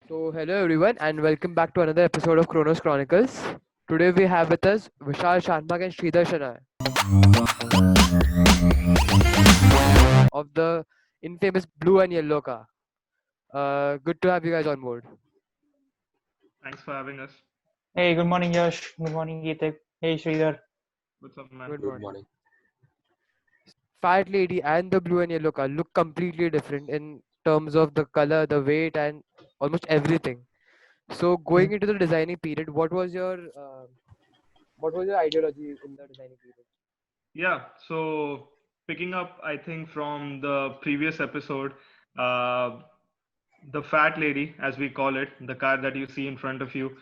So, hello everyone, and welcome back to another episode of Chronos Chronicles. Today we have with us Vishal Sharma and Sridhar Shanai of the infamous blue and yellow car. Good to have you guys on board. Thanks for having us. Hey, good morning, Yash. Good morning, Geetik. Hey, Sridhar. What's up, man? Good Good morning. morning. Fat Lady and the blue and yellow car look completely different in terms of the color, the weight, and almost everything. So, going into the designing period, what was your ideology in the designing period? Yeah, so picking up, I think, from the previous episode, uh, the fat lady, as we call it, the car that you see in front of you,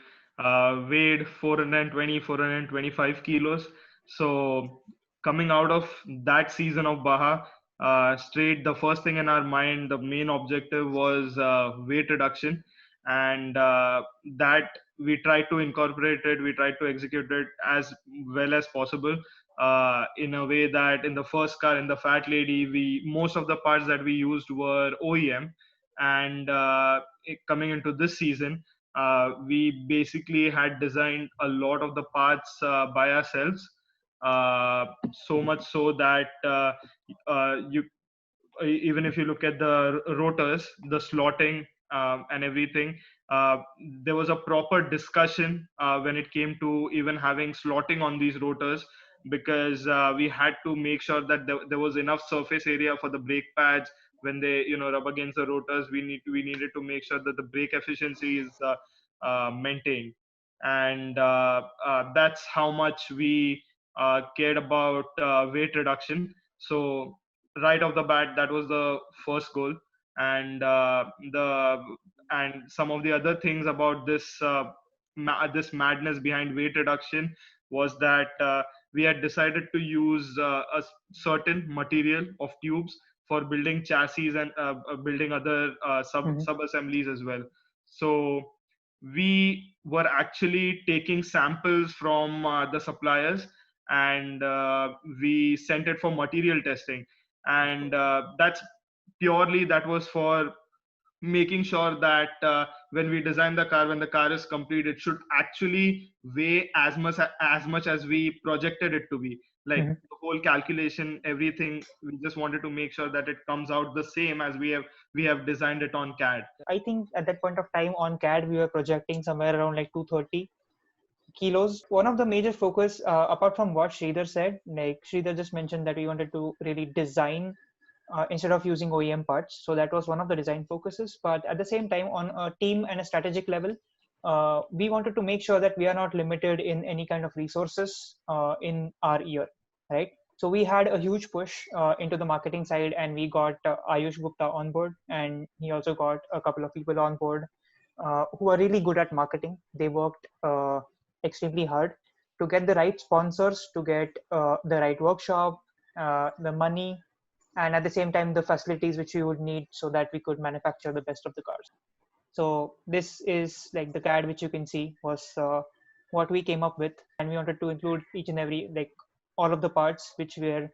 weighed 420, 425 kilos. So coming out of that season of Baha, straight the first thing in our mind, the main objective was weight reduction, and that we tried to incorporate it, we tried to execute it as well as possible. In a way that in the first car, in the fat lady, we most of the parts that we used were OEM, and coming into this season, we basically had designed a lot of the parts by ourselves, so much so that you even if you look at the rotors, the slotting, and everything, uh, there was a proper discussion when it came to even having slotting on these rotors, because we had to make sure that there was enough surface area for the brake pads when they rub against the rotors. We needed to make sure that the brake efficiency is maintained, and that's how much we cared about weight reduction. So right off the bat, that was the first goal. And the and some of the other things about this madness behind weight reduction was that we had decided to use a certain material of tubes for building chassis and building other sub assemblies as well. So we were actually taking samples from the suppliers, and we sent it for material testing, and that was for making sure that when we design the car, when the car is complete, it should actually weigh as much as we projected it to be. Like Mhm. the whole calculation, everything, we just wanted to make sure that it comes out the same as we have designed it on CAD. I think at that point of time on CAD, we were projecting somewhere around like 230 kilos. One of the major focus, apart from what Sridhar said, like Sridhar just mentioned that we wanted to really design instead of using OEM parts. So that was one of the design focuses. But at the same time, on a team and a strategic level, we wanted to make sure that we are not limited in any kind of resources in our year, right? So we had a huge push into the marketing side, and we got Ayush Gupta on board, and he also got a couple of people on board who are really good at marketing. They worked extremely hard to get the right sponsors, to get the right workshop, the money, and at the same time the facilities which we would need so that we could manufacture the best of the cars. So this is like the CAD which you can see was what we came up with, and we wanted to include each and every, like all of the parts which were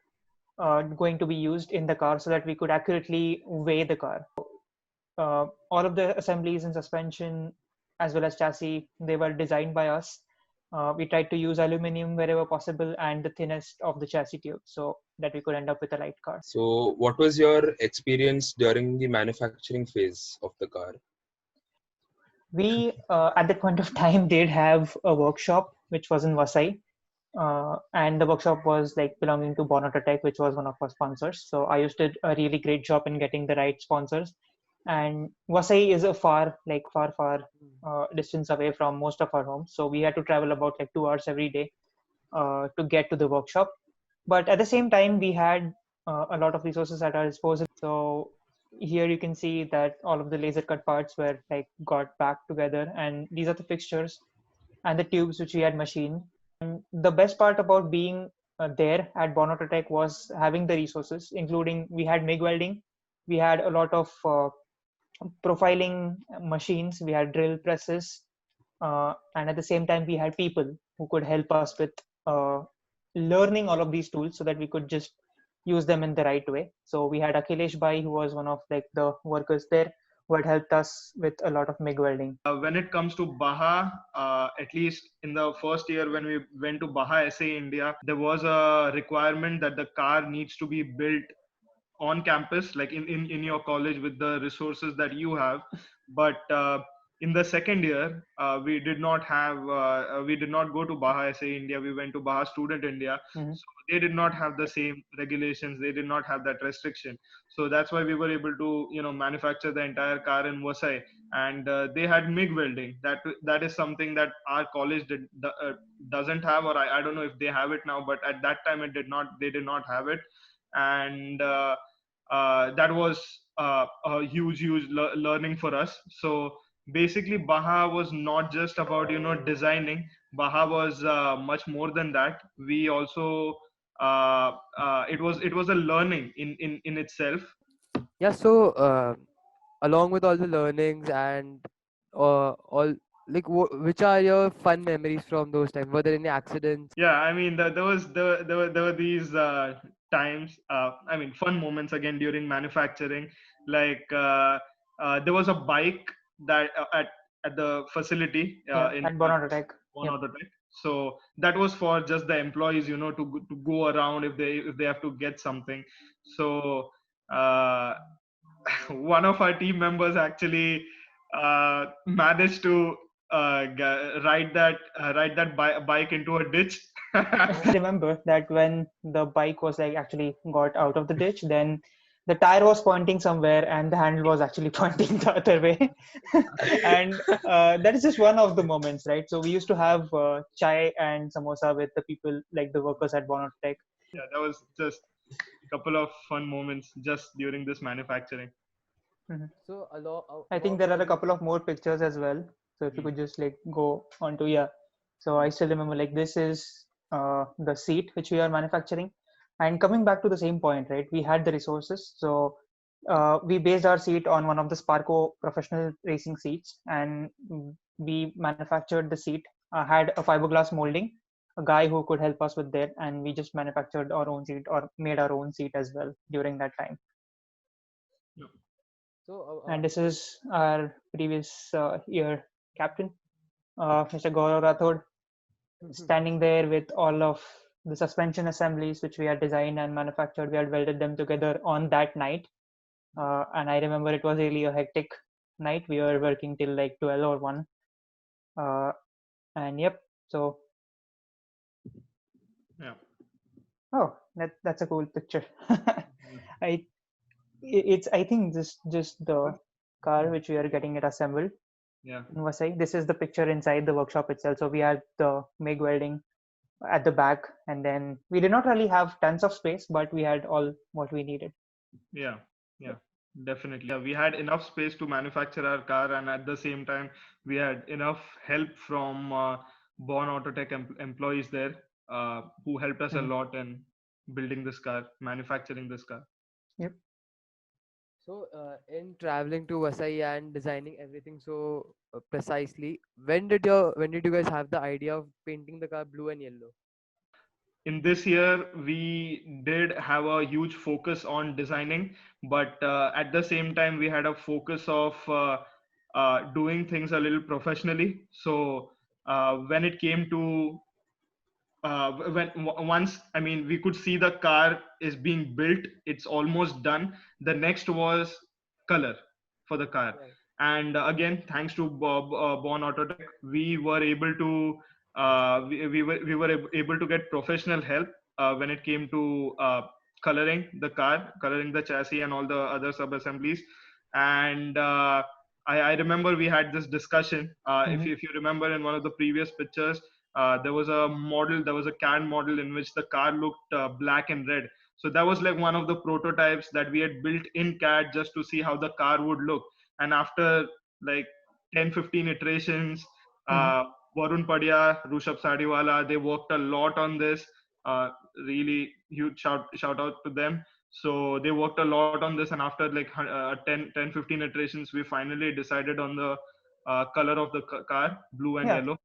going to be used in the car so that we could accurately weigh the car. All of the assemblies and suspension as well as chassis, they were designed by us. We tried to use aluminum wherever possible and the thinnest of the chassis tube so that we could end up with a light car. So, what was your experience during the manufacturing phase of the car? We, at that point of time, did have a workshop which was in Vasai. And the workshop was like belonging to Bonototech, which was one of our sponsors. So I used did a really great job in getting the right sponsors. And Vasai is a far distance away from most of our homes. So we had to travel about like 2 hours every day to get to the workshop. But at the same time, we had a lot of resources at our disposal. So here you can see that all of the laser cut parts were like got back together, and these are the fixtures and the tubes which we had machined. And the best part about being there at Bonototech was having the resources, including we had MIG welding, we had a lot of profiling machines, we had drill presses, and at the same time we had people who could help us with learning all of these tools so that we could just use them in the right way. So we had Akhilesh Bhai, who was one of like the workers there, who had helped us with a lot of MIG welding. When it comes to Baha, at least in the first year when we went to Baha SA India, there was a requirement that the car needs to be built on campus, like in your college with the resources that you have. But in the second year, we did not go to Baha SA India. We went to Baha Student India. Mhm. So they did not have the same regulations. They did not have that restriction. So that's why we were able to, manufacture the entire car in Vasai. And they had MIG welding. That is something that our college doesn't have, or I don't know if they have it now. But at that time, they did not have it. And that was a huge learning for us. So basically Baha was not just about designing. Baha was much more than that. We also it was a learning in itself. Yeah, so along with all the learnings and all, like, which are your fun memories from those times? Were there any accidents? Yeah, I mean, there were these times, I mean, fun moments again during manufacturing. Like there was a bike that at the facility in At Bon Tech. One Yep. Auto Tech. So that was for just the employees, to go around if they have to get something. So one of our team members actually managed to ride that bike into a ditch. I remember that when the bike was like actually got out of the ditch, then the tire was pointing somewhere and the handle was actually pointing the other way. And that is just one of the moments, right? So we used to have chai and samosa with the people, like the workers at Bon Tech. Yeah, that was just a couple of fun moments just during this manufacturing. So I think there are a couple of more pictures as well. So if you could just like go on to, yeah. So I still remember, like, this is the seat which we are manufacturing. And coming back to the same point, right? We had the resources. So we based our seat on one of the Sparco professional racing seats, and we manufactured the seat. Had a fiberglass molding, a guy who could help us with that, and we just manufactured our own seat or made our own seat as well during that time. So And this is our previous year captain, Mr. Gaurav Rathod, standing there with all of the suspension assemblies which we had designed and manufactured. We had welded them together on that night. And I remember it was really a hectic night. We were working till like 12 or 1. And yep, so. Yeah. Oh, that's a cool picture. I think just the car which we are getting it assembled. Yeah. In Vasai. This is the picture inside the workshop itself. So we had the MIG welding at the back, and then we did not really have tons of space, but we had all what we needed. Yeah, definitely. Yeah, we had enough space to manufacture our car, and at the same time, we had enough help from Bon Autotech employees there who helped us a lot in building this car, manufacturing this car. Yep. So in traveling to Vasai and designing everything so precisely, when did you guys have the idea of painting the car blue and yellow? In this year, we did have a huge focus on designing, but at the same time, we had a focus of doing things a little professionally. So when it came to once, I mean, we could see the car is being built, it's almost done. The next was color for the car. Right. And again, thanks to Bon Autotech, we were able to we were able to get professional help when it came to coloring the car, coloring the chassis and all the other sub assemblies. And I remember we had this discussion. If you remember in one of the previous pictures, there was a CAD model in which the car looked black and red. So that was like one of the prototypes that we had built in CAD just to see how the car would look. And after like 10-15 iterations, Varun Padya, Rushabh Sadiwala, they worked a lot on this. Really huge shout out to them. So they worked a lot on this, and after like 10-15 iterations, we finally decided on the color of the car, blue and yellow.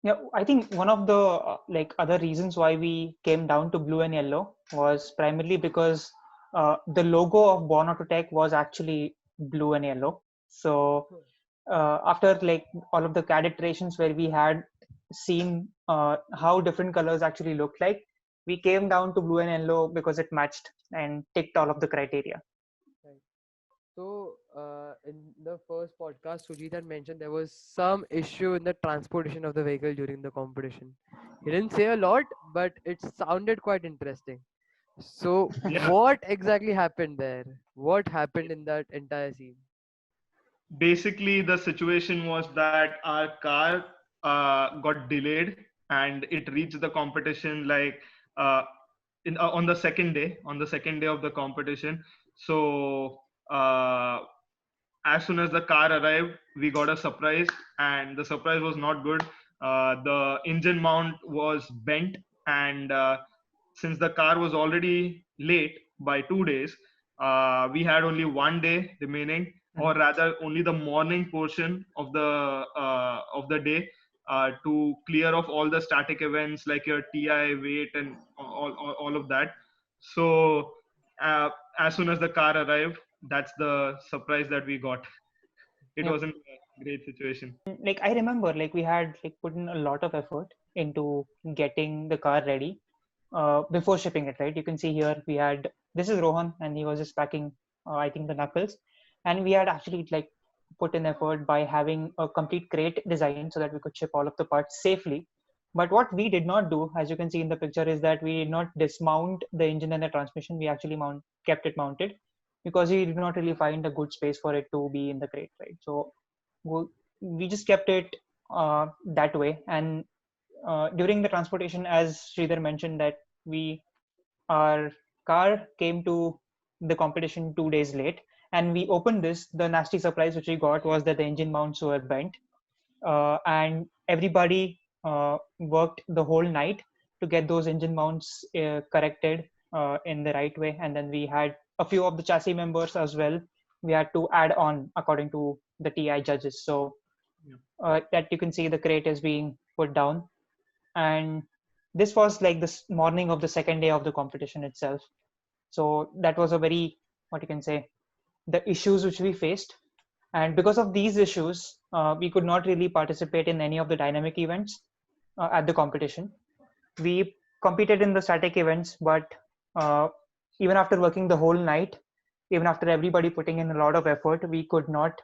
Yeah, I think one of the like other reasons why we came down to blue and yellow was primarily because the logo of Bon Autotech was actually blue and yellow. So after like all of the CAD iterations where we had seen how different colors actually looked like, we came down to blue and yellow because it matched and ticked all of the criteria. Right. So, in the first podcast, Sujit had mentioned there was some issue in the transportation of the vehicle during the competition. He didn't say a lot, but it sounded quite interesting. So, Yeah. what exactly happened there? What happened in that entire scene? Basically, the situation was that our car got delayed and it reached the competition like uh, on the second day of the competition. So as soon as the car arrived, we got a surprise, and the surprise was not good. The engine mount was bent, and since the car was already late by 2 days, we had only one day remaining, or rather, only the morning portion of the day to clear off all the static events like your TI weight and all of that. So uh, as soon as the car arrived, that's the surprise that we got. It Yep. wasn't a great situation. Like I remember, like we had like put in a lot of effort into getting the car ready before shipping it. Right, you can see here we had, this is Rohan, and he was just packing I think the knuckles, and we had actually like put in effort by having a complete crate design so that we could ship all of the parts safely. But what we did not do, as you can see in the picture, is that we did not dismount the engine and the transmission. We actually kept it mounted because we did not really find a good space for it to be in the crate, right? So we just kept it that way. And during the transportation, as Sridhar mentioned, that we our car came to the competition 2 days late, and we opened this. The nasty surprise which we got was that the engine mounts were bent, and everybody worked the whole night to get those engine mounts corrected in the right way. And then we had a few of the chassis members as well. We had to add on according to the TI judges. So Yeah. that you can see the crate is being put down. And this was like this morning of the second day of the competition itself. So that was a very, what you can say, the issues which we faced. And because of these issues, we could not really participate in any of the dynamic events at the competition. We competed in the static events, but uh, even after working the whole night, even after everybody putting in a lot of effort, we could not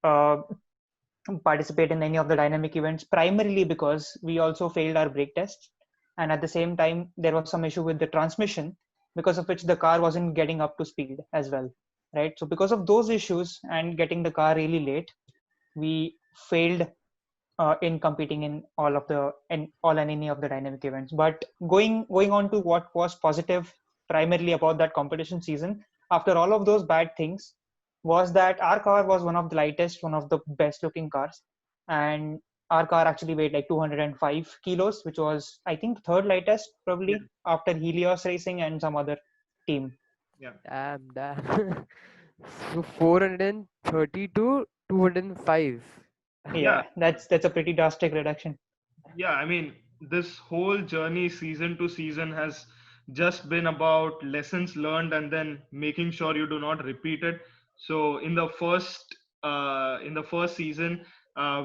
uh, participate in any of the dynamic events, primarily because we also failed our brake tests. And at the same time, there was some issue with the transmission, because of which the car wasn't getting up to speed as well. Right. So because of those issues and getting the car really late, we failed in competing in all and any of the dynamic events. But going on to what was positive primarily about that competition season, after all of those bad things, was that our car was one of the lightest, one of the best looking cars. And our car actually weighed like 205 kilos, which was I think third lightest Yeah. probably after Helios Racing and some other team. Yeah. Damn. So 430 to 205. Yeah. Yeah, that's a pretty drastic reduction. Yeah. I mean, this whole journey, season to season, has just been about lessons learned and then making sure you do not repeat it. So in the first season,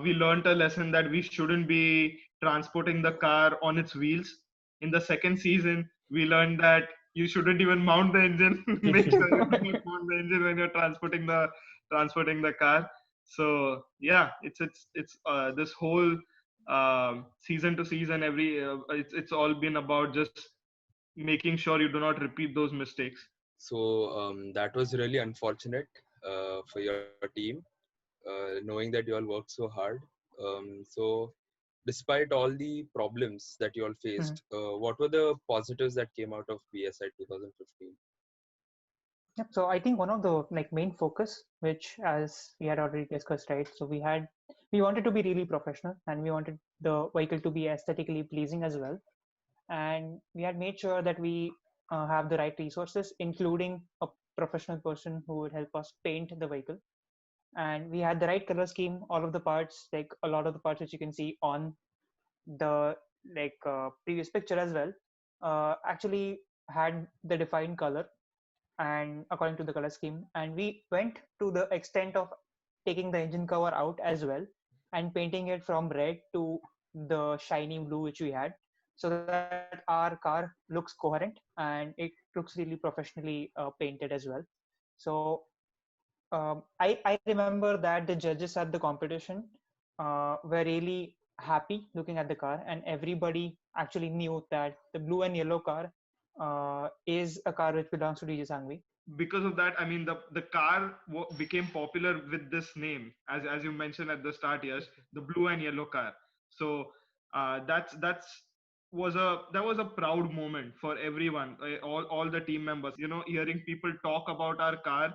we learned a lesson that we shouldn't be transporting the car on its wheels. In the second season, we learned that you shouldn't even mount the engine. Make sure you do not mount the engine when you're transporting the car. So yeah, it's this whole season to season, it's all been about just making sure you do not repeat those mistakes. So that was really unfortunate for your team, knowing that you all worked so hard. So despite all the problems that you all Mhm. faced, what were the positives that came out of BSI 2015? Yep. So I think one of the like main focus, which as we had already discussed, right? So we wanted to be really professional, and we wanted the vehicle to be aesthetically pleasing as well. And we had made sure that we have the right resources, including a professional person who would help us paint the vehicle. And we had the right color scheme. All of the parts, like a lot of the parts which you can see on the previous picture as well, actually had the defined color and according to the color scheme. And we went to the extent of taking the engine cover out as well and painting it from red to the shiny blue which we had, so that our car looks coherent and it looks really professionally painted as well. So I remember that the judges at the competition were really happy looking at the car, and everybody actually knew that the blue and yellow car is a car which belongs to DJ Sangvi. Because of that, I mean, the car became popular with this name, as you mentioned at the start. Yes, the blue and yellow car. So that's was a that was a proud moment for everyone, all the team members. Hearing people talk about our car,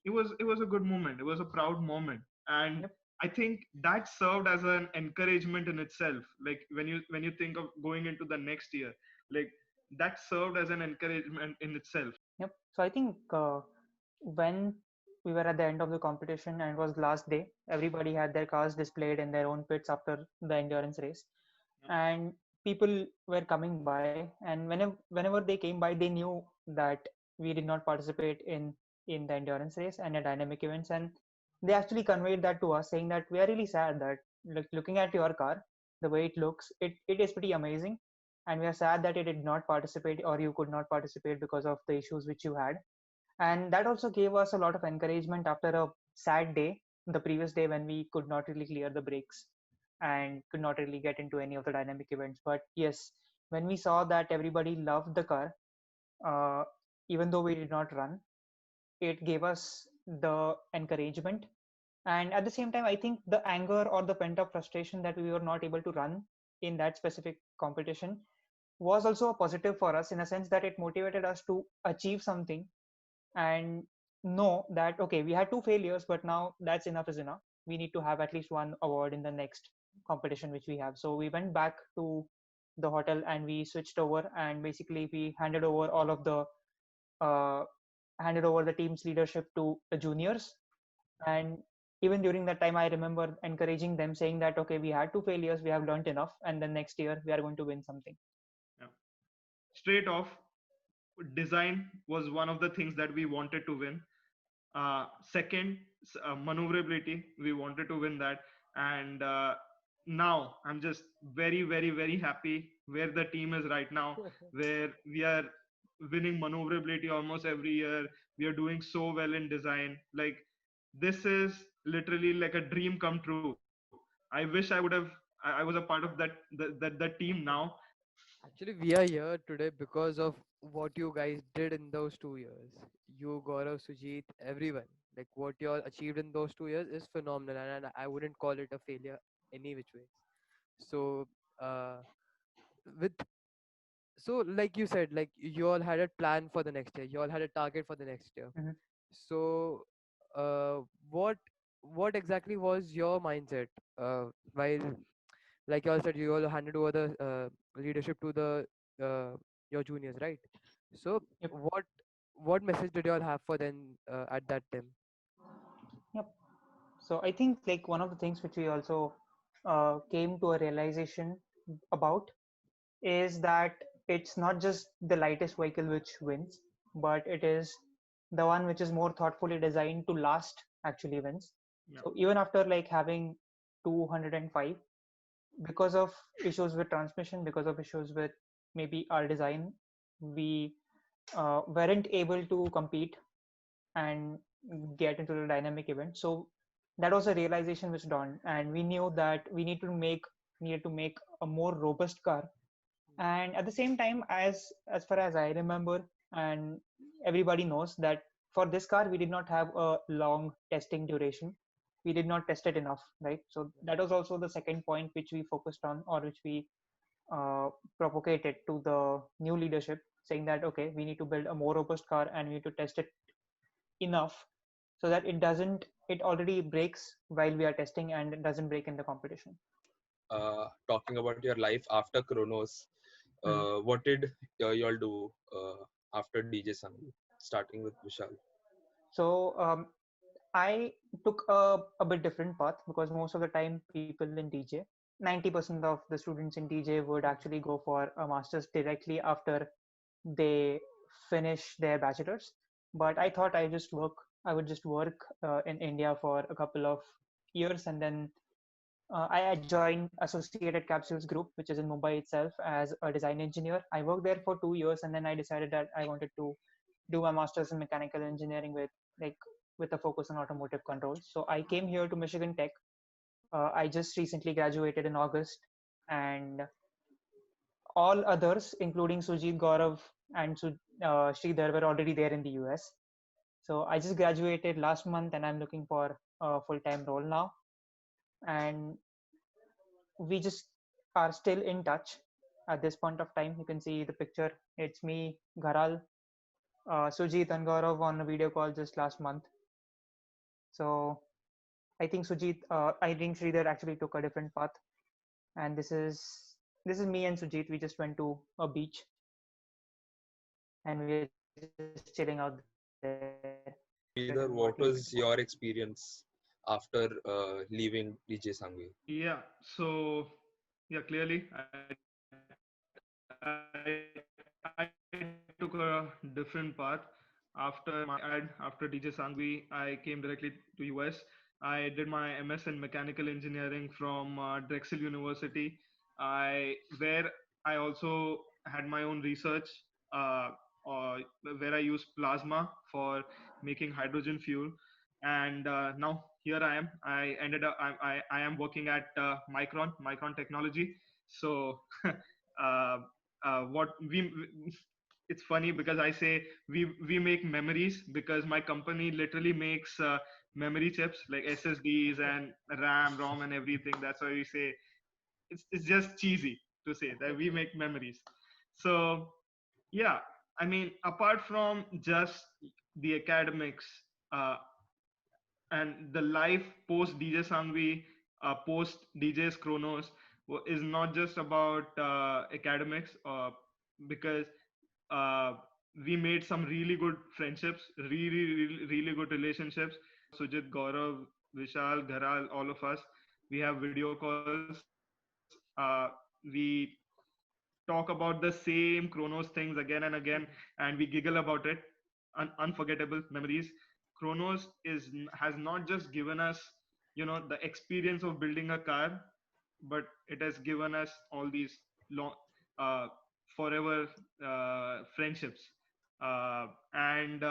it was a good moment. It was a proud moment. And Yep. I think that served as an encouragement in itself. Like when you think of going into the next year, like that served as an encouragement in itself. Yep. So I think when we were at the end of the competition and it was the last day, everybody had their cars displayed in their own pits after the endurance race, and people were coming by, and whenever they came by, they knew that we did not participate in the endurance race and the dynamic events, and they actually conveyed that to us, saying that we are really sad that looking at your car, the way it looks, it is pretty amazing, and we are sad that you did not participate or you could not participate because of the issues which you had. And that also gave us a lot of encouragement after a sad day, the previous day, when we could not really clear the brakes and could not really get into any of the dynamic events. But yes, when we saw that everybody loved the car, uh, even though we did not run, it gave us the encouragement. And at the same time, I think the anger or the pent up frustration that we were not able to run in that specific competition was also a positive for us, in a sense that it motivated us to achieve something and know that okay, we had two failures, but now that's enough is enough. We need to have at least one award in the next competition which we have. So we went back to the hotel and we switched over, and basically we uh, handed over the team's leadership to the juniors. And even during that time, I remember encouraging them, saying that okay, we had two failures, we have learned enough, and then next year we are going to win something. Yeah. Straight off, design was one of the things that we wanted to win. Second, maneuverability, we wanted to win that. And now I'm just very, very, very happy where the team is right now, where we are winning maneuverability almost every year. We are doing so well in design. Like, this is literally like a dream come true. I wish I was a part of that team now. Actually, we are here today because of what you guys did in those 2 years. You, Gaurav, Sujit, everyone. Like what you all achieved in those 2 years is phenomenal, and I wouldn't call it a failure any which way. So, uh, with like you said, like you all had a plan for the next year. You all had a target for the next year. Mhm. So, uh, what what exactly was your mindset while, like you all said, you all handed over the leadership to the your juniors, right? So Yep. what message did you all have for them at that time? Yep. So I think like one of the things which we also came to a realization about is that it's not just the lightest vehicle which wins, but it is the one which is more thoughtfully designed to last actually wins. Yeah. So even after like having 205, because of issues with transmission, because of issues with maybe our design, we weren't able to compete and get into the dynamic event. So that was a realization which dawned, and we knew that we needed to make a more robust car. And at the same time, as far as I remember, and everybody knows that for this car we did not have a long testing duration. We did not test it enough, right? So that was also the second point which we focused on, or which we uh, propagated to the new leadership, saying that okay, we need to build a more robust car and we need to test it enough so that it already breaks while we are testing and it doesn't break in the competition. Talking about your life after Chronos, Mhm. what did y'all do after DJ Sangu? Starting with Vishal. So I took a bit different path, because most of the time people in DJ, 90% of the students in DJ would actually go for a master's directly after they finish their bachelor's. But I thought I just work I would just work in India for a couple of years, and then I joined Associated Capsules Group, which is in Mumbai itself, as a design engineer. I worked there for 2 years, and then I decided that I wanted to do my master's in mechanical engineering like with a focus on automotive controls. So I came here to Michigan Tech. I just recently graduated in August, and all others, including Sujit, Gaurav, and Sridhar, were already there in the US. So I just graduated last month, and I'm looking for a full-time role now. And we just are still in touch at this point of time. You can see the picture. It's me, Gharal, Sujit, and Gaurav on a video call just last month. So I think Sridhar actually took a different path, and this is me and Sujit. We just went to a beach, and we're just chilling out there. Sridhar, what was your experience after leaving DJ Sangvi? Yeah, so yeah, clearly I took a different path. After DJ Sangvi, I came directly to US. I did my MS in mechanical engineering from Drexel University. Where I also had my own research, uh, uh, where I used plasma for making hydrogen fuel. And now here I am. I am working at Micron Technology. So uh, what it's funny because I say we make memories, because my company literally makes memory chips like SSDs and RAM, ROM, and everything. That's why we say it's just cheesy to say that we make memories. So yeah, I mean, apart from just the academics, uh, and the life post DJ Sangvi, post DJ's Chronos is not just about academics, because uh, we made some really good friendships, really good relationships. Sujit, Gaurav, Vishal, Gharal, all of us, we have video calls. We talk about the same Chronos things again and again, and we giggle about it. Unforgettable memories. Chronos has not just given us, the experience of building a car, but it has given us all these long, uh, forever friendships. And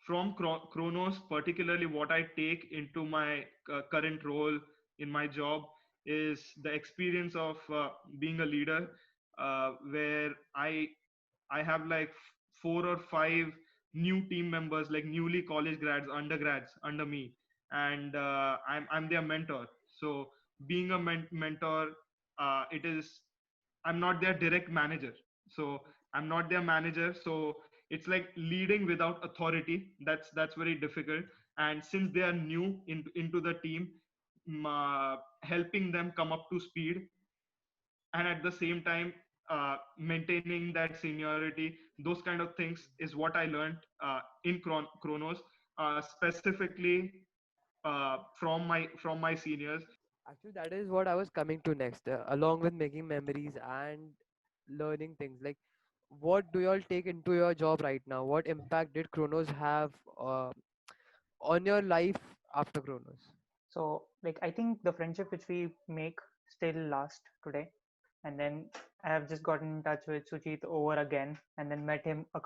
from Chronos, particularly, what I take into my current role in my job is the experience of being a leader, where I have like 4 or 5 new team members, like newly college grads, undergrads under me, and I'm their mentor. So being a mentor, it is, I'm not their direct manager. So I'm not their manager. So it's like leading without authority. That's very difficult. And since they are new into the team, helping them come up to speed, and at the same time maintaining that seniority, those kind of things is what I learned in Chronos, specifically from my seniors. Actually, that is what I was coming to next. Along with making memories and learning things, like what do you all take into your job right now? What impact did Chronos have on your life after Chronos? So, like, I think the friendship which we make still last today. And then I have just gotten in touch with Sujit over again, and then met him a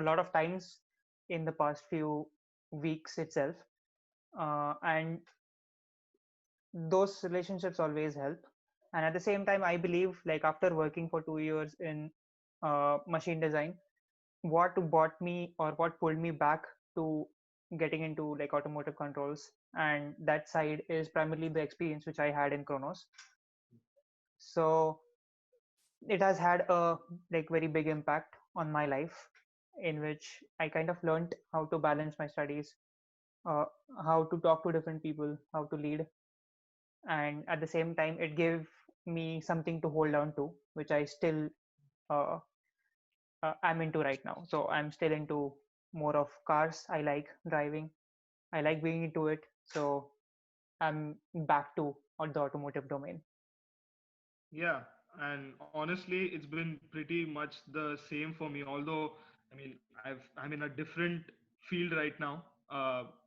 lot of times in the past few weeks itself. And those relationships always help. And at the same time, I believe, like, after working for 2 years in machine design, what brought me or what pulled me back to getting into like automotive controls and that side is primarily the experience which I had in Chronos. So it has had a like very big impact on my life, in which I kind of learned how to balance my studies, uh, how to talk to different people, how to lead, and at the same time it gave me something to hold on to, which I still uh, I'm into right now. So I'm still into more of cars. I like driving. I like being into it. So I'm back to the automotive domain. Yeah, and honestly, it's been pretty much the same for me. Although, I mean, I'm in a different field right now,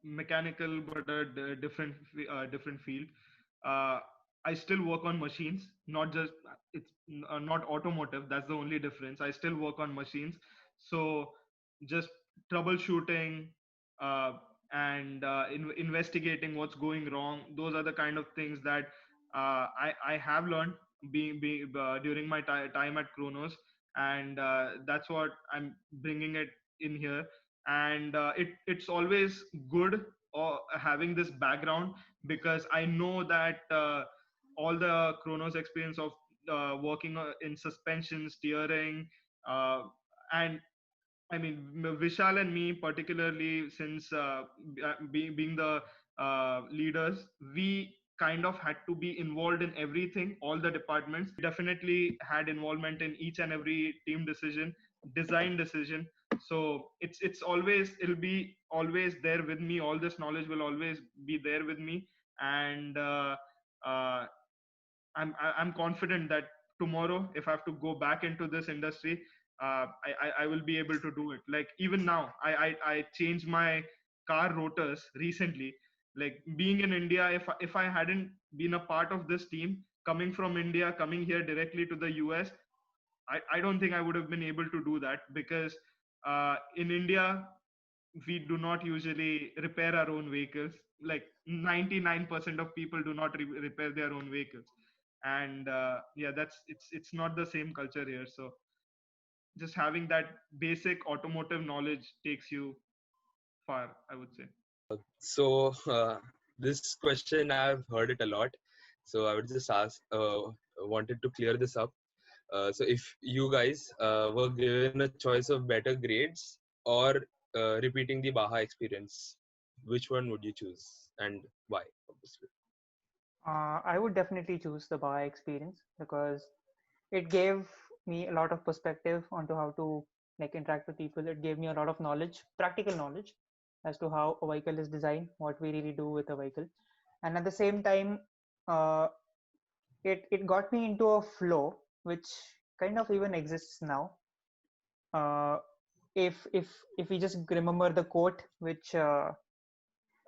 mechanical, but a different field. Uh, I still work on machines, not just it's not automotive. That's the only difference. I still work on machines, so just troubleshooting uh, and investigating what's going wrong. Those are the kind of things that I have learned during my time at Kronos, and that's what I'm bringing it in here. And it's always good having this background, because I know that all the Kronos experience of working in suspension, steering, uh, and I mean, Vishal and me, particularly, since being the leaders, we kind of had to be involved in everything, all the departments. We definitely had involvement in each and every team decision, design decision. So it's always, it'll be always there with me. All this knowledge will always be there with me, and uh, I'm confident that tomorrow, if I have to go back into this industry, I will be able to do it. Like even now, I changed my car rotors recently. Like being in India, if I hadn't been a part of this team, coming from India, coming here directly to the US, I don't think I would have been able to do that, because in India we do not usually repair our own vehicles. Like 99% of people do not repair their own vehicles, and yeah, it's not the same culture here. So just having that basic automotive knowledge takes you far, I would say. So this question I've heard it a lot. So I would just wanted to clear this up. So if you guys were given a choice of better grades or repeating the Baha experience, which one would you choose and why? Obviously. I would definitely choose the Baha experience because it gave me a lot of perspective onto how to like interact with people. It gave me a lot of knowledge, practical knowledge, as to how a vehicle is designed, what we really do with a vehicle, and at the same time, uh, it got me into a flow which kind of even exists now. Uh, if we just remember the quote which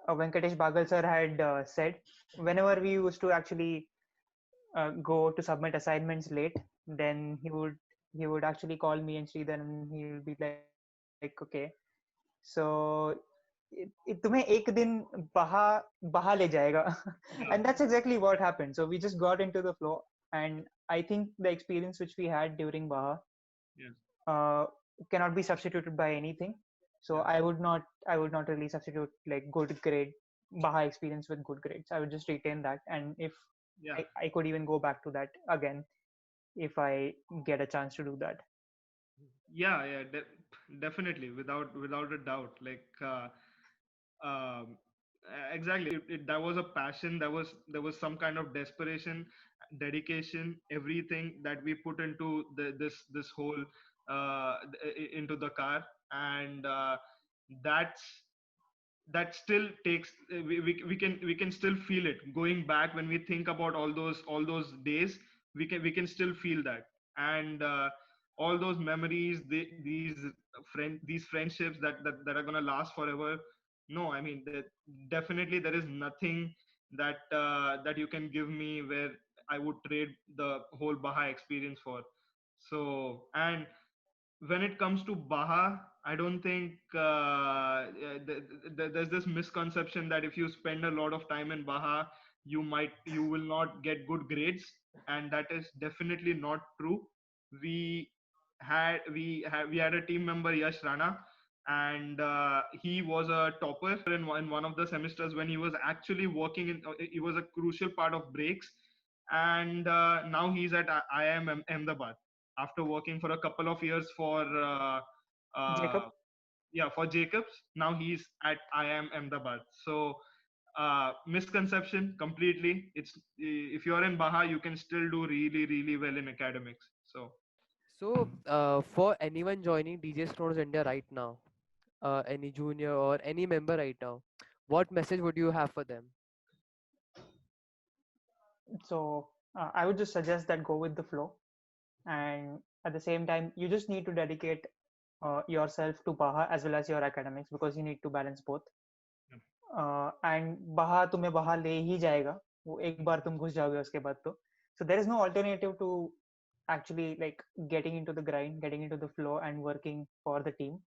Venkatesh Bagal sir had said, whenever we used to actually go to submit assignments late, then he would actually call me and Sridhar, and he will be like, okay, so तुम्हें एक दिन बहा ले जाएगा. And Yeah, that's exactly what happened. So we just got into the flow, and I think the experience which we had during Baha yes, uh, cannot be substituted by anything. So yes, I would not really substitute like good grade Baha experience with good grades. I would just retain that, and if yeah, I could even go back to that again if I get a chance to do that. yeah, definitely, without a doubt. Like exactly, that was a passion. There was some kind of desperation, dedication, everything that we put into this whole into the car, and that's that still takes we can still feel it going back. When we think about all those days, we can still feel that. And all those memories, these friendships that are going to last forever. No, I mean, definitely there is nothing that you can give me where I would trade the whole Baha experience for. So, and when it comes to Baha, I don't think there's this misconception that if you spend a lot of time in Baha, you will not get good grades, and that is definitely not true. We we had a team member, Yash Rana, and he was a topper in one of the semesters when he was actually working in. He was a crucial part of brakes, and now he's at IIM Ahmedabad after working for a couple of years for Jacob. yeah, for Jacobs. Now he's at IIM Ahmedabad. So misconception completely. It's if you're in Baha, you can still do really well in academics. So So, for anyone joining DJ Stones India right now, any junior or any member right now, what message would you have for them? So I would just suggest that go with the flow, and at the same time, you just need to dedicate yourself to Baha as well as your academics, because you need to balance both. Yeah. And Baha तुम्हें Baha ले ही जाएगा, वो एक बार तुम घुस जाओगे उसके बाद तो. So there is no alternative to actually like getting into the grind, getting into the flow and working for the team.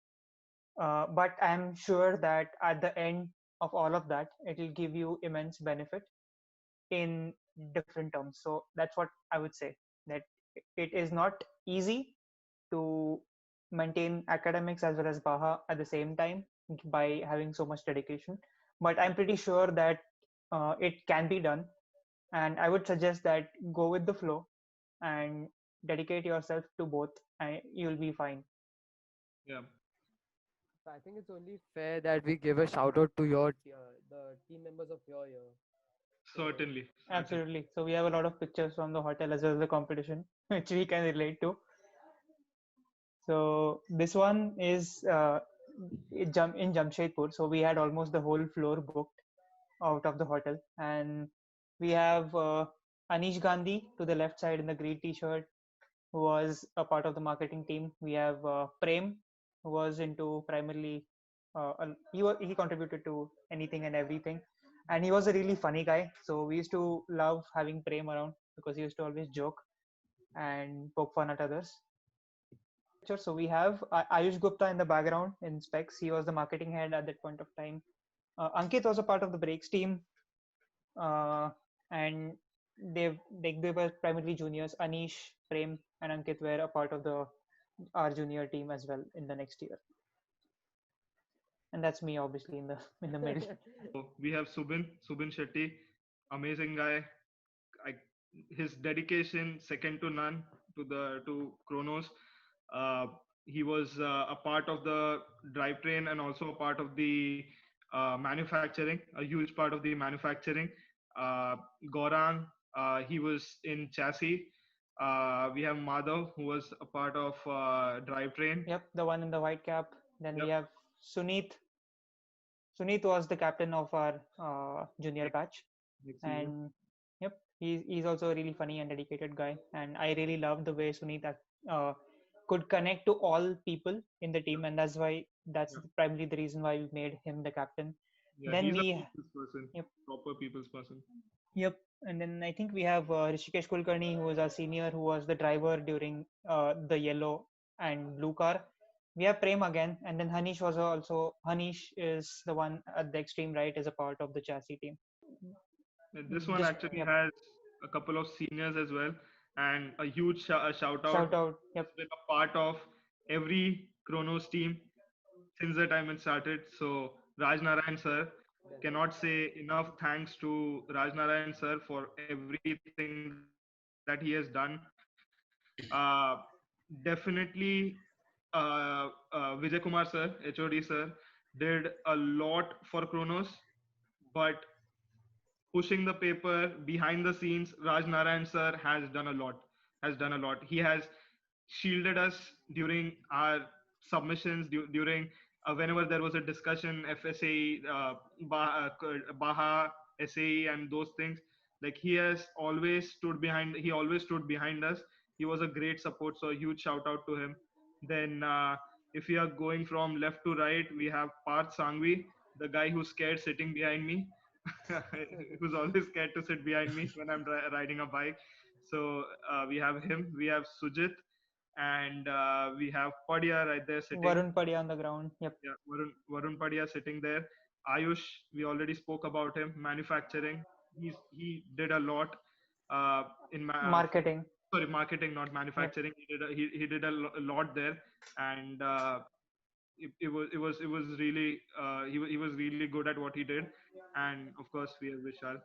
But I'm sure that at the end of all of that, it will give you immense benefit in different terms. So that's what I would say, that it is not easy to maintain academics as well as Baha at the same time by having so much dedication. But I'm pretty sure that it can be done, and I would suggest that go with the flow and dedicate yourself to both, and you'll be fine. Yeah. So I think it's only fair that we give a shout out to the team members of your year. So Certainly. Absolutely. So we have a lot of pictures from the hotel as well as the competition, which we can relate to. So this one is in Jamshedpur. So we had almost the whole floor booked out of the hotel, and we have Anish Gandhi to the left side in the green t-shirt, who was a part of the marketing team. We have Prem, who was into primarily he contributed to anything and everything, and he was a really funny guy. So we used to love having Prem around because he used to always joke and poke fun at others. So we have Ayush Gupta in the background in specs. He was the marketing head at that point of time. Ankit was a part of the breaks team, and they were primarily juniors. Anish, Prem, and Ankit were a part of the our junior team as well in the next year. And that's me, obviously, in the middle. So we have Subin Shetty, amazing guy. I, his dedication second to none to Kronos. Uh, he was a part of the drivetrain and also a part of the manufacturing, a huge part of the manufacturing. Uh, Gaurang, he was in chassis. We have Madhav, who was a part of drivetrain. Yep, the one in the white cap. Then we Yep. have Suneet. Suneet was the captain of our junior batch, Next season. and yep, he's also a really funny and dedicated guy. And I really love the way Suneet could connect to all people in the team, and that's Yeah. primarily the reason why we made him the captain. Yeah, Then he's a we people's person, Yep. proper people's person. Yep. And then I think we have Rishikesh Kulkarni, who was our senior, who was the driver during the yellow and blue car. We have Prem again, and then Hanish was also. Hanish is the one at the extreme right, as a part of the chassis team. And this one Just actually yep, has a couple of seniors as well, and a huge shout out. shout out. Yep. He's been a part of every Kronos team since the time it started. So Raj Narayan sir, cannot say enough thanks to Raj Narayan sir for everything that he has done. Definitely, Vijay Kumar sir, HOD sir, did a lot for Kronos, but pushing the paper behind the scenes, Raj Narayan sir has done a lot. He has shielded us during our submissions, during whenever there was a discussion, FSA, Baha, SAE, and those things. Like he has always stood behind. He always stood behind us. He was a great support. So a huge shout out to him. Then if we are going from left to right, we have Parth Sangvi, the guy who's scared sitting behind me. Who's always scared to sit behind me when I'm riding a bike. So we have him. We have Sujit, and we have Padia right there sitting. Varun Padya on the ground. Yep. Yeah, Varun Padia sitting there. Ayush, we already spoke about him. Manufacturing, he did a lot in Marketing. sorry, marketing, not manufacturing. He did a lot there, and it was really he was really good at what he did. And of course we have Vishal.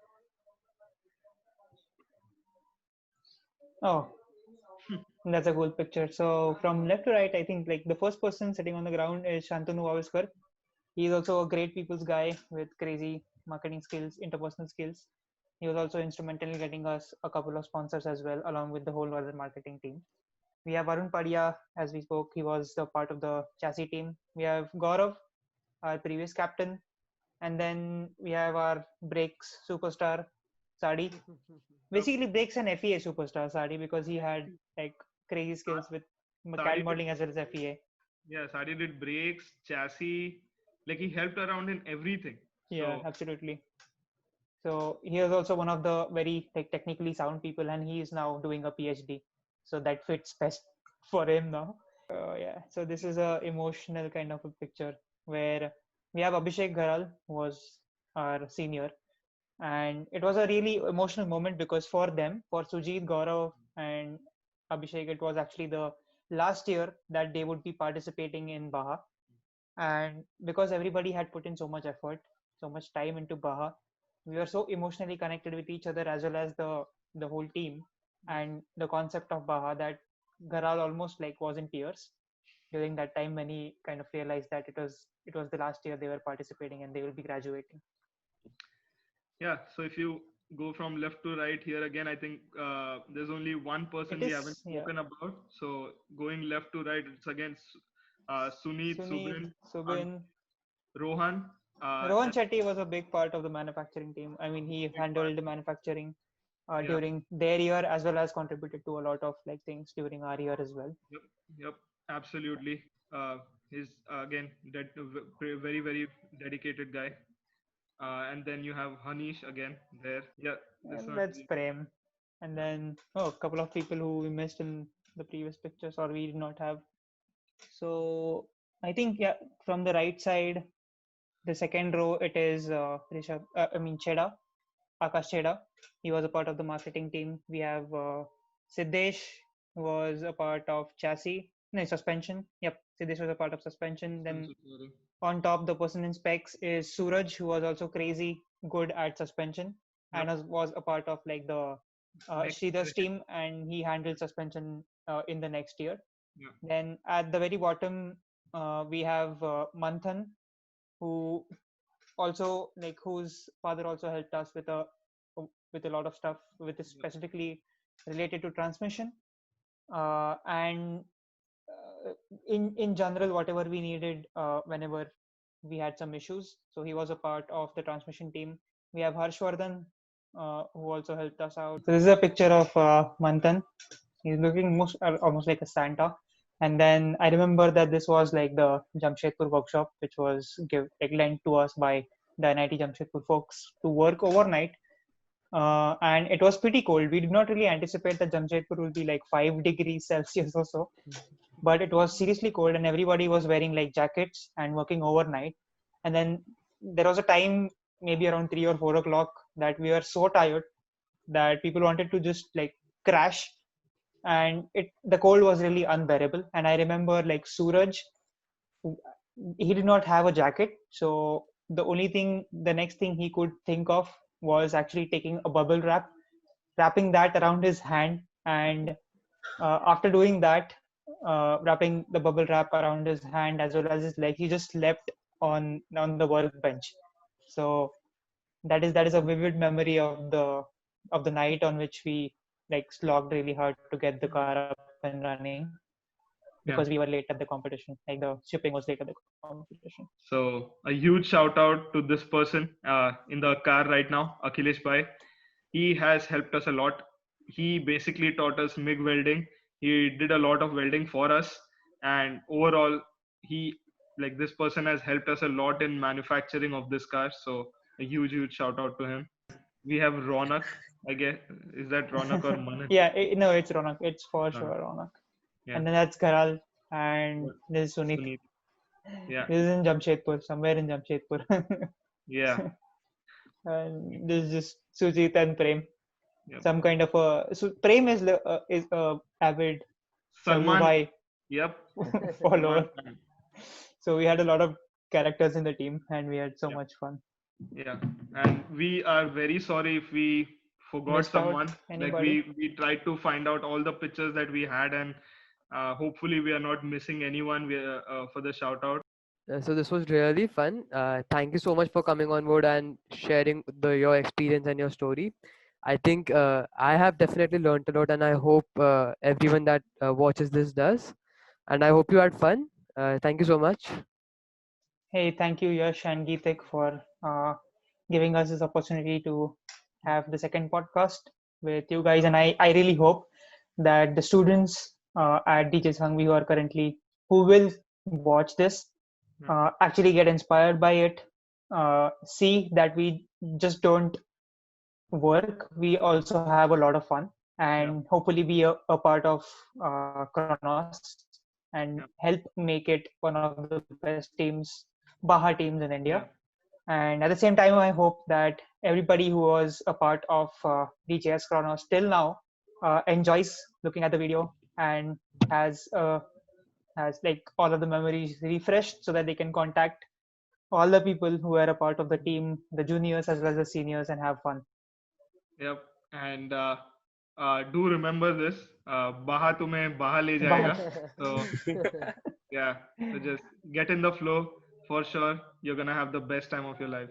Oh, that's a cool picture. So from left to right, I think like the first person sitting on the ground is Shantanu Vaviskar. He's also a great people's guy with crazy marketing skills, interpersonal skills. He was also instrumental in getting us a couple of sponsors as well, along with the whole other marketing team. We have Arun Padia, as we spoke. He was the part of the chassis team. We have Gaurav, our previous captain. And then we have our brakes superstar, Sadi. Basically, brakes and FEA superstar, Sadi, because he had like crazy skills with CAD modeling as well as FEA. Yeah, Sadi did brakes, chassis, like he helped around in everything. Yeah, So absolutely. So he is also one of the very technically sound people, and he is now doing a PhD. So that fits best for him now. Yeah. So this is a emotional kind of a picture where we have Abhishek Gharal, who was our senior, and it was a really emotional moment because for them, for Sujit, Gaurav, and Abhishek, it was actually the last year that they would be participating in Baha, and because everybody had put in so much effort, so much time into Baha, we were so emotionally connected with each other as well as the whole team and the concept of Baha that Garal almost like was in tears during that time when he kind of realized that it was the last year they were participating and they will be graduating. yeah, so if you go from left to right here again, I think there's only one person It we haven't is, yeah. spoken about. So going left to right, it's again Suneet, Sunit, Subin, and Subin, Rohan. Rohan And Chetty was a big part of the manufacturing team. I mean, he big part. handled the manufacturing Yeah, during their year as well as contributed to a lot of like things during our year as well. yep, yep, absolutely. He's again very very dedicated guy. And then you have Hanish again there. Yeah, this And one. that's Prem. And then a couple of people who we missed in the previous pictures or we did not have. So I think yeah, from the right side, the second row it is Rishabh. Cheda, Akash Cheda. He was a part of the marketing team. We have Siddesh, who was a part of chassis. No, suspension. Yep, Siddesh was a part of suspension. I'm Then so sorry. on top, the person in specs is Suraj, who was also crazy good at suspension and Yep. was a part of like the Next Sridhar's year. team, and he handled suspension in the next year. Yeah. Then at the very bottom, we have Manthan, who also like whose father also helped us with a lot of stuff, with specifically related to transmission and in general whatever we needed whenever we had some issues. So he was a part of the transmission team. We have Harshvardhan who also helped us out. So this is a picture of Manthan. He's looking almost like a Santa. And then I remember that this was like the Jamshedpur workshop, which was lent to us by the NIT Jamshedpur folks to work overnight. And it was pretty cold. We did not really anticipate that Jamshedpur will be like 5 degrees Celsius or so, but it was seriously cold and everybody was wearing like jackets and working overnight. And then there was a time maybe around 3 or 4 o'clock that we were so tired that people wanted to just like crash, and the cold was really unbearable. And I remember like Suraj, he did not have a jacket, so the next thing he could think of was actually taking a bubble wrap, wrapping that around his hand, and after doing that, wrapping the bubble wrap around his hand as well as his leg, he just slept on the workbench. So that is a vivid memory of the night on which we like slogged really hard to get the car up and running because we were late Yeah. at the competition. Like the shipping was late at the competition. So a huge shout out to this person in the car right now, Akhilesh Bhai. He has helped us a lot. He basically taught us MIG welding. He did a lot of welding for us, and overall, he like this person has helped us a lot in manufacturing of this car. So a huge shout out to him. We have Ronak. I guess is that Ronak or Manan? Yeah, no, it's Ronak. It's for Uh, sure Ronak. yeah, And then that's Garal, and this is Sunit. Sunit. Yeah, This is in Jamshedpur, somewhere in Jamshedpur. yeah, And this is just Sujit and Prem. yeah. Some kind of a so Prem is a avid Salman. Sarvubhai Yep. follower. Salman Khan. So we had a lot of characters in the team, and we had so Yeah. much fun. Yeah, and we are very sorry if we forgot Missed out someone. Like anybody? we tried to find out all the pictures that we had, and hopefully we are not missing anyone for the shout out. So this was really fun. Thank you so much for coming on board and sharing your experience and your story. I think I have definitely learned a lot, and I hope everyone that watches this does. And I hope you had fun. Thank you so much. Hey, thank you, Yash and Geetik, for giving us this opportunity to have the second podcast with you guys. And I really hope that the students at DJ Sangvi who will watch this, Yeah. actually get inspired by it, see that we just don't work, we also have a lot of fun, and Yeah. hopefully be a part of Kronos and help Yeah. make it one of the best teams, Baha teams in India. Yeah. And at the same time, I hope that everybody who was a part of DJS Chronos till now enjoys looking at the video and has like all of the memories refreshed so that they can contact all the people who are a part of the team, the juniors as well as the seniors, and have fun. Yep. And do remember this. Baha tumhe baha le Baha. jayega. So yeah. So just get in the flow for sure. You're gonna have the best time of your life.